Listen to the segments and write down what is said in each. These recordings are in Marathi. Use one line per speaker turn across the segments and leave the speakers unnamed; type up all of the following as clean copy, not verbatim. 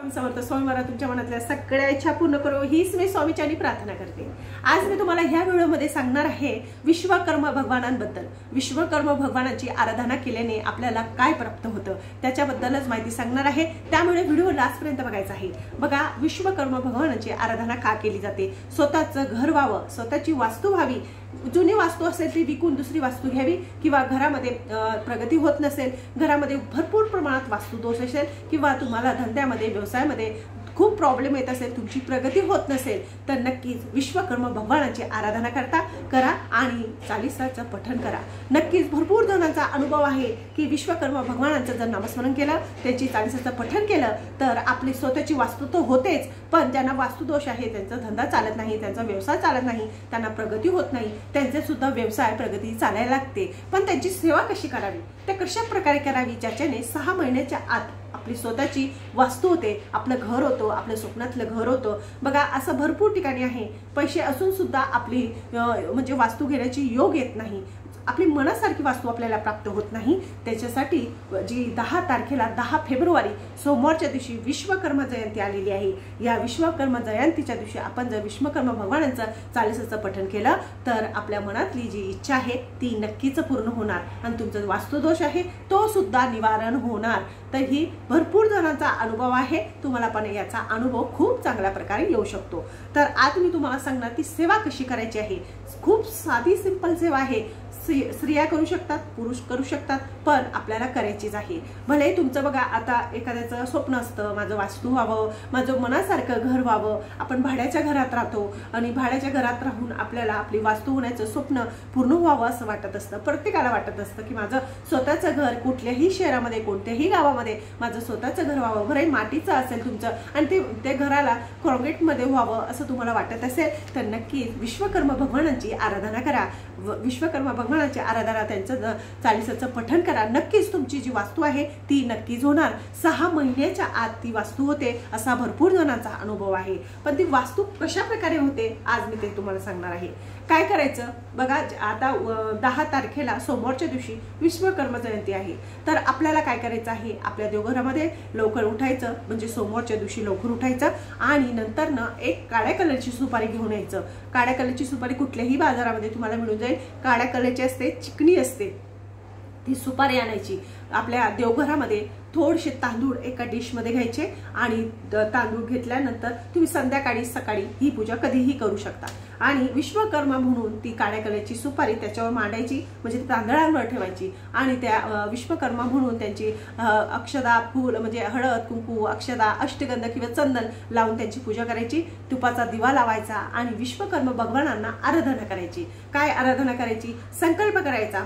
समर्थ स्वामी महाराज तुमच्या मनातल्या सगळ्या इच्छा पूर्ण करो हीच मी स्वामीचरणी प्रार्थना करते। आज मी तुम्हाला ह्या व्हिडिओमध्ये सांगणार आहे विश्वकर्मा भगवानांबद्दल। विश्वकर्मा भगवानांची आराधना केल्याने आपल्याला काय प्राप्त होतं त्याच्याबद्दलच माहिती सांगणार आहे, त्यामुळे व्हिडिओ लास्टपर्यंत बघायचा आहे। बघा, विश्वकर्मा भगवानांची आराधना का केली जाते? स्वतःचं घर व्हावं, स्वतःची वास्तू व्हावी, जुनी वास्तू असेल ती विकून दुसरी वास्तू घ्यावी, किंवा घरामध्ये प्रगती होत नसेल, घरामध्ये भरपूर प्रमाणात वास्तू दोष असेल, किंवा तुम्हाला धंद्यामध्ये व्यवसायामध्ये खूप प्रॉब्लेम येत असेल, तुमची प्रगती होत नसेल, तर नक्कीच विश्वकर्मा भगवानाची आराधना करा आणि चालीसाचं पठण करा। नक्कीच भरपूर जणांचा अनुभव आहे की विश्वकर्मा भगवानांचं जर नामस्मरण केलं, त्यांची चालीसाचं पठण केलं तर आपली स्वतःची वास्तू तर होतेच, पण ज्यांना वास्तुदोष आहे, त्यांचा धंदा चालत नाही, त्यांचा व्यवसाय चालत नाही, त्यांना प्रगती होत नाही, त्यांचे सुद्धा व्यवसाय प्रगती चालायला लागते, पण त्यांची सेवा कशी करावी, ते कशा प्रकारे करावी, ज्याच्याने 6 महिन्याच्या आत आपली स्वतःची वास्तू होते, आपलं घर होतं, आपल्या स्वप्नातलं घर होतं। बघा, असं भरपूर ठिकाणी आहे, पैसे असून सुद्धा आपली म्हणजे वास्तू घेण्याची योग येत नाही, आपली मनासारखी वास्तू आपल्याला प्राप्त होत नाही। त्याच्यासाठी जी 10 तारखेला 10 फेब्रुवारी सोमवारच्या दिवशी विश्वकर्मा जयंती आलेली आहे। या विश्वकर्मा जयंतीच्या दिवशी आपण जर विश्वकर्मा भगवानांचं चालीसाचं पठण केलं तर आपल्या मनातली जी इच्छा आहे ती नक्कीच पूर्ण होणार आणि तुमचा वास्तुदोष आहे तो सुद्धा निवारण होणार। तर ही भरपूर जणांचा अनुभव आहे, तुम्हाला पण याचा अनुभव खूप चांगल्या प्रकारे येऊ शकतो। तर आज मी तुम्हाला सांगणार ती सेवा कशी करायची आहे। खूप साधी सिंपल सेवा आहे, स्त्रिया करू शकतात, पुरुष करू शकतात, पण आपल्याला करायचीच आहे। भले तुमचं बघा, आता एखाद्याचं स्वप्न असतं माझं वास्तू व्हावं, माझं मनासारखं घर व्हावं, आपण भाड्याच्या घरात राहतो आणि भाड्याच्या घरात राहून आपल्याला आपली वास्तू होण्याचं स्वप्न पूर्ण व्हावं असं वाटत असतं। प्रत्येकाला वाटत असतं की माझं स्वतःचं घर कुठल्याही शहरामध्ये, कोणत्याही गावामध्ये माझं स्वतःचं घर व्हावं, भले मातीचं असेल तुमचं आणि ते घराला कॉन्क्रीटमध्ये व्हावं असं तुम्हाला वाटत असेल तर नक्कीच विश्वकर्मा भगवानांची आराधना करा। विश्वकर्मा भगवानाची आराधना, त्यांचं चालीसाचं पठण करा, नक्कीच तुमची जी वास्तू आहे ती नक्कीच होणार। 6 महिन्याच्या आत ती वास्तू होते असा भरपूर जणांचा अनुभव आहे, पण ती वास्तू कशा प्रकारे होते आज मी ते तुम्हाला सांगणार आहे। काय करायचं बघा, आता 10 तारखेला सोमवारच्या दिवशी विश्वकर्मा जयंती आहे, तर आपल्याला काय करायचं आहे, आपल्या देवघरामध्ये लवकर उठायचं, म्हणजे सोमवारच्या दिवशी लवकर उठायचं आणि नंतर ना एक काळ्या कलरची सुपारी घेऊन यायचं। काळ्या कलरची सुपारी कुठल्याही बाजारामध्ये तुम्हाला मिळून जाईल, काळ्या कलरची असते, चिकनी असते, ती सुपारी आणायची। आपल्या देवघरामध्ये थोडेसे तांदूळ एका डिशमध्ये घ्यायचे आणि तांदूळ घेतल्यानंतर तुम्ही संध्याकाळी सकाळी ही पूजा कधीही करू शकता आणि विश्वकर्मा म्हणून ती काळ्या कलरची सुपारी त्याच्यावर मांडायची, म्हणजे तांदळांवर ठेवायची आणि त्या विश्वकर्मा म्हणून त्यांची अक्षदा, फूल म्हणजे हळद, कुंकू, अक्षदा, अष्टगंध किंवा चंदन लावून त्यांची पूजा करायची, तुपाचा दिवा लावायचा आणि विश्वकर्मा भगवानांना आराधना करायची। काय आराधना करायची? संकल्प करायचा,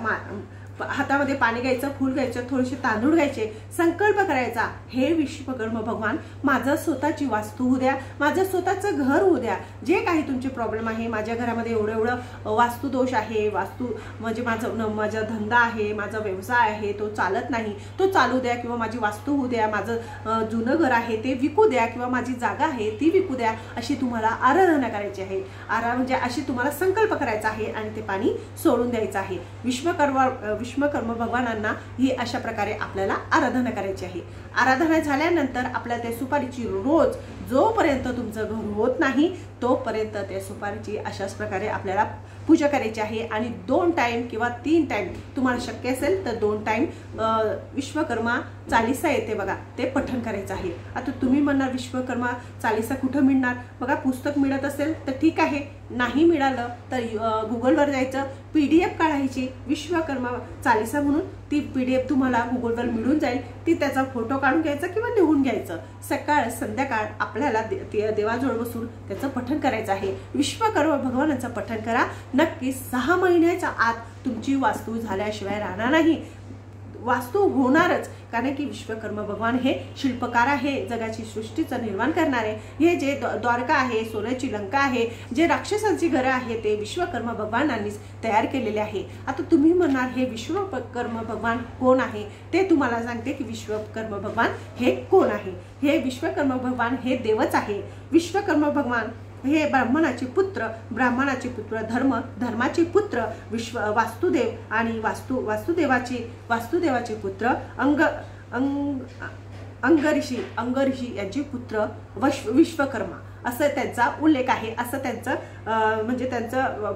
हातामध्ये पाणी घ्यायचं, फूल घ्यायचं, थोडेसे तांदूळ घ्यायचे, संकल्प करायचा, हे विश्वकर्मा भगवान माझं स्वतःची वास्तू होऊ द्या, माझं स्वतःचं घर होऊ द्या, जे काही तुमचे प्रॉब्लेम आहे, माझ्या घरामध्ये एवढं वास्तुदोष आहे, वास्तू म्हणजे माझा धंदा आहे, माझा व्यवसाय आहे तो चालत नाही, तो चालू द्या, किंवा माझी वास्तू होऊ द्या, माझं जुनं घर आहे ते विकू द्या, किंवा माझी जागा आहे ती विकू द्या, अशी तुम्हाला आराधना करायची आहे। म्हणजे अशी तुम्हाला संकल्प करायचा आहे आणि ते पाणी सोडून द्यायचं आहे। विश्वकर्मा भगवानांना ही अशा प्रकारे आपल्याला आराधना करायची आहे। आराधना झाल्यानंतर आपल्या त्या सुपारीची रोज जोपर्यंत तुमचं घर होत नाही तोपर्यंत त्या सुपारीची अशाच प्रकारे आपल्याला पूजा करायची आहे आणि 2 टाइम किंवा 3 टाइम तुम्हाला शक्य असेल तर 2 टाइम विश्वकर्मा चालीसा येते बघा, ते पठण करायचं आहे। आता तुम्ही म्हणणार विश्वकर्मा चालीसा कुठं मिळणार? बघा, पुस्तक मिळत असेल तर ठीक आहे, नाही मिळालं तर गुगलवर जायचं, PDF काढायची, विश्वकर्मा चालीसा म्हणून ती PDF तुम्हाला गुगलवर मिळून जाईल, ती त्याचा फोटो काढून घ्यायचा किंवा लिहून घ्यायचं, सकाळ संध्याकाळ आपल्याला देवाजवळ बसून त्याचं पठण करायचं आहे। विश्वकर्मा भगवानाचं पठण करा, नक्की 6 महिन्याच्या आत तुमची वास्तू झाल्याशिवाय राहणार नाही, वास्तू होणारच, कारण की विश्वकर्मा भगवान हे शिल्पकार आहे, जगाची सृष्टीचं निर्माण करणारे। हे जे द्वारका आहे, सोन्याची लंका आहे, जे राक्षसांची घरं आहे ते विश्वकर्मा भगवानांनीच तयार केलेले आहे। आता तुम्ही म्हणणार हे विश्वकर्मा भगवान कोण आहे? ते तुम्हाला सांगते की विश्वकर्मा भगवान हे कोण आहे। हे विश्वकर्मा भगवान हे देवच आहे। विश्वकर्मा भगवान हे ब्राह्मणाचे पुत्र, ब्राह्मणाचे पुत्र धर्माचे पुत्र वास्तुदेव आणि वास्तुदेवाचे पुत्र अंगऋषी यांचे पुत्र विश्वकर्मा असं त्यांचा उल्लेख आहे, असं त्यांचं म्हणजे त्यांचं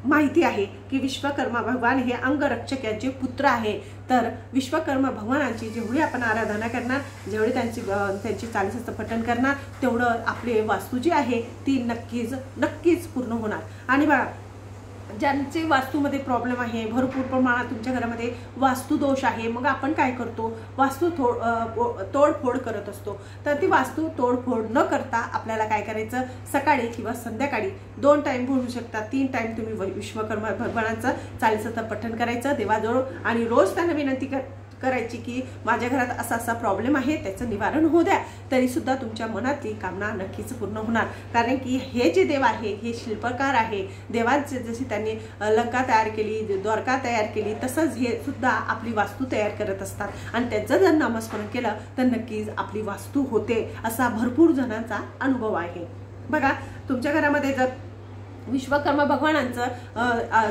माहिती आहे की विश्वकर्मा भगवान हे अंगरक्षक यांचे पुत्र आहे। तर विश्वकर्मा भगवानांची जेवढी आपण आराधना करणार, जेवढी त्यांची चालीसाचं पठण करणार, तेवढं आपली वास्तू जी आहे ती नक्कीच पूर्ण होणार। आणि बघा, ज्यांचे वास्तूमध्ये प्रॉब्लेम आहे, भरपूर प्रमाणात तुमच्या घरामध्ये वास्तू दोष आहे, मग आपण काय करतो, वास्तू तोडफोड करत असतो। तर ती वास्तू तोडफोड न करता आपल्याला काय करायचं, सकाळी किंवा संध्याकाळी 2 टाइम बोलू शकता, 3 टाइम तुम्ही विश्वकर्मा भगवानांचं चालीसाचं पठण करायचं देवाजवळ, आणि रोज त्यांना विनंती करायची की माझ्या घरात असा प्रॉब्लेम आहे, त्याचं निवारण होऊ द्या, तरी सुद्धा तुमच्या मनातली कामना नक्कीच पूर्ण होणार। कारण की हे जे देव आहे हे शिल्पकार आहे, देवांचे जशी त्यांनी लंका तयार केली, द्वारका तयार केली, तसंच हे सुद्धा आपली वास्तू तयार करत असतात, आणि त्यांचं जर नामस्मरण केलं तर नक्कीच आपली वास्तू होते, असा भरपूर जणांचा अनुभव आहे। बघा, तुमच्या घरामध्ये जर विश्वकर्मा भगवानांचं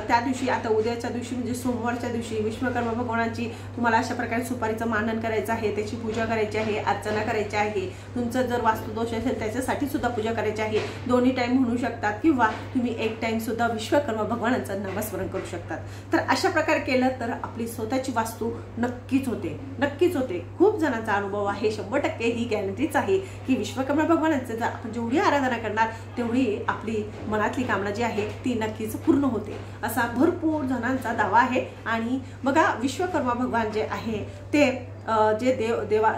त्या दिवशी, आता उद्याच्या दिवशी म्हणजे सोमवारच्या दिवशी विश्वकर्मा भगवानांची तुम्हाला अशा प्रकारे सुपारीचं मानन करायचं आहे, त्याची पूजा करायची आहे, अर्चना करायची आहे। तुमचं जर वास्तुदोष असेल त्याच्यासाठी सुद्धा पूजा करायची आहे, 2 टाइम म्हणू शकतात, किंवा तुम्ही 1 टाइम सुद्धा विश्वकर्मा भगवानांचं नामस्मरण करू शकतात। तर अशा प्रकारे केलं तर आपली स्वतःची वास्तू नक्कीच होते। खूप जणांचा अनुभव आहे, 100% ही गॅरंटीच आहे की विश्वकर्मा भगवानांचं जर आपण जेवढी आराधना करणार तेवढी आपली मनातली कामना जी आहे ती नक्कीच पूर्ण होते, असा भरपूर जणांचा दावा आहे। आणि बघा, विश्वकर्मा भगवान जे आहे ते जे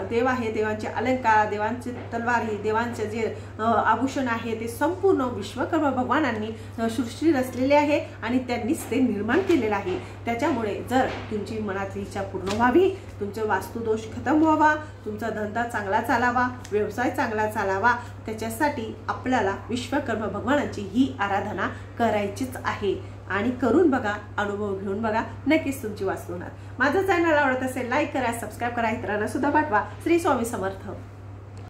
देव आहे, देवांचे अलंकार, देवांचे तलवारी, देवांचे जे आभूषण आहे ते संपूर्ण विश्वकर्मा भगवानांनी सृष्टी रचलेले आहे आणि त्यांनीच ते निर्माण केलेलं आहे। त्याच्यामुळे जर तुमची मनातली इच्छा पूर्ण व्हावी, तुमचे वास्तुदोष खतम व्हावा, तुमचा धंदा चांगला चालावा, व्यवसाय चांगला चालावा, त्याच्यासाठी आपल्याला विश्वकर्मा भगवानांची ही आराधना करायचीच आहे। आणि करून बघा, अनुभव घेऊन बघा, नक्कीच तुमची वास्तू होणार। माझं चॅनल आवडत असेल लाईक करा, सबस्क्राईब करा, इतरांना सुद्धा पाठवा। श्री स्वामी समर्थ।